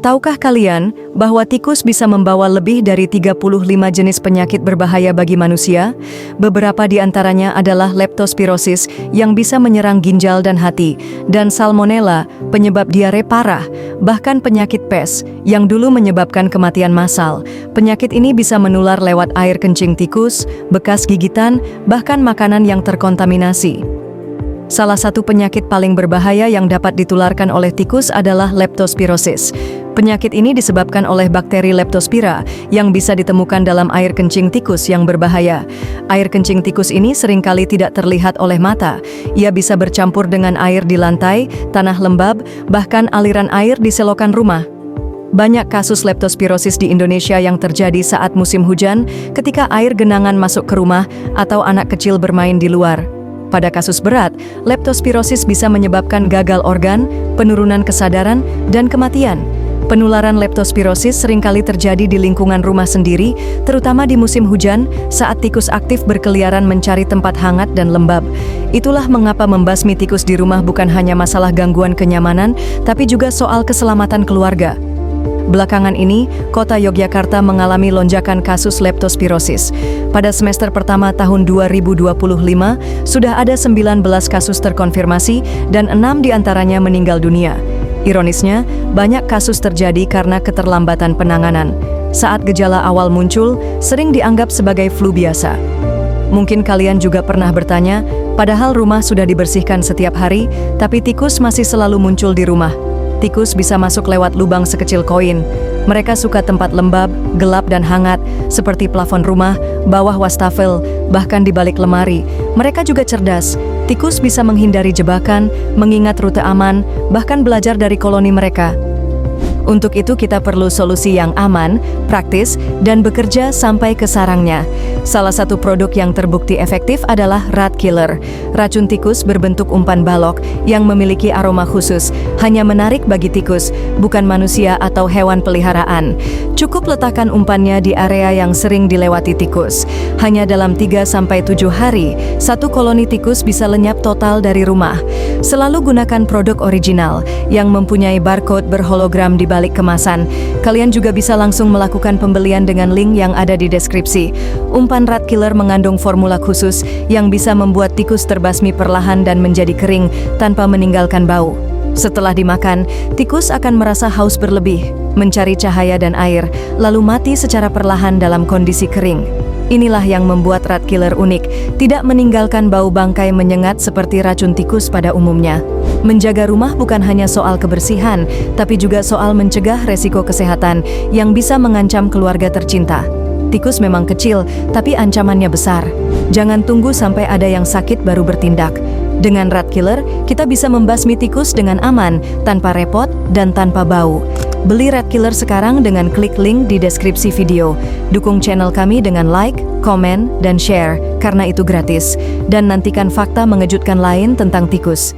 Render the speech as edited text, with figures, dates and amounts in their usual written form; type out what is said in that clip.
Tahukah kalian bahwa tikus bisa membawa lebih dari 35 jenis penyakit berbahaya bagi manusia? Beberapa di antaranya adalah leptospirosis yang bisa menyerang ginjal dan hati, dan salmonella, penyebab diare parah, bahkan penyakit pes yang dulu menyebabkan kematian massal. Penyakit ini bisa menular lewat air kencing tikus, bekas gigitan, bahkan makanan yang terkontaminasi. Salah satu penyakit paling berbahaya yang dapat ditularkan oleh tikus adalah leptospirosis. Penyakit ini disebabkan oleh bakteri Leptospira yang bisa ditemukan dalam air kencing tikus yang berbahaya. Air kencing tikus ini seringkali tidak terlihat oleh mata. Ia bisa bercampur dengan air di lantai, tanah lembab, bahkan aliran air di selokan rumah. Banyak kasus leptospirosis di Indonesia yang terjadi saat musim hujan ketika air genangan masuk ke rumah atau anak kecil bermain di luar. Pada kasus berat, leptospirosis bisa menyebabkan gagal organ, penurunan kesadaran, dan kematian. Penularan leptospirosis seringkali terjadi di lingkungan rumah sendiri, terutama di musim hujan saat tikus aktif berkeliaran mencari tempat hangat dan lembab. Itulah mengapa membasmi tikus di rumah bukan hanya masalah gangguan kenyamanan, tapi juga soal keselamatan keluarga. Belakangan ini, kota Yogyakarta mengalami lonjakan kasus leptospirosis. Pada semester pertama tahun 2025, sudah ada 19 kasus terkonfirmasi dan 6 diantaranya meninggal dunia. Ironisnya, banyak kasus terjadi karena keterlambatan penanganan. Saat gejala awal muncul, sering dianggap sebagai flu biasa. Mungkin kalian juga pernah bertanya, padahal rumah sudah dibersihkan setiap hari, tapi tikus masih selalu muncul di rumah. Tikus bisa masuk lewat lubang sekecil koin. Mereka suka tempat lembab, gelap dan hangat, seperti plafon rumah, bawah wastafel, bahkan di balik lemari. Mereka juga cerdas. Tikus bisa menghindari jebakan, mengingat rute aman, bahkan belajar dari koloni mereka. Untuk itu kita perlu solusi yang aman, praktis, dan bekerja sampai ke sarangnya. Salah satu produk yang terbukti efektif adalah rat killer. Racun tikus berbentuk umpan balok yang memiliki aroma khusus, hanya menarik bagi tikus, bukan manusia atau hewan peliharaan. Cukup letakkan umpannya di area yang sering dilewati tikus. Hanya dalam 3-7 hari, satu koloni tikus bisa lenyap total dari rumah. Selalu gunakan produk original yang mempunyai barcode berhologram di balik kemasan. Kalian juga bisa langsung melakukan pembelian dengan link yang ada di deskripsi. Umpan rat killer mengandung formula khusus yang bisa membuat tikus terbasmi perlahan dan menjadi kering tanpa meninggalkan bau. Setelah dimakan, tikus akan merasa haus berlebih, mencari cahaya dan air, lalu mati secara perlahan dalam kondisi kering. Inilah yang membuat rat killer unik, tidak meninggalkan bau bangkai menyengat seperti racun tikus pada umumnya. Menjaga rumah bukan hanya soal kebersihan, tapi juga soal mencegah resiko kesehatan yang bisa mengancam keluarga tercinta. Tikus memang kecil, tapi ancamannya besar. Jangan tunggu sampai ada yang sakit baru bertindak. Dengan rat killer, kita bisa membasmi tikus dengan aman, tanpa repot, dan tanpa bau. Beli rat killer sekarang dengan klik link di deskripsi video. Dukung channel kami dengan like, komen, dan share, karena itu gratis. Dan nantikan fakta mengejutkan lain tentang tikus.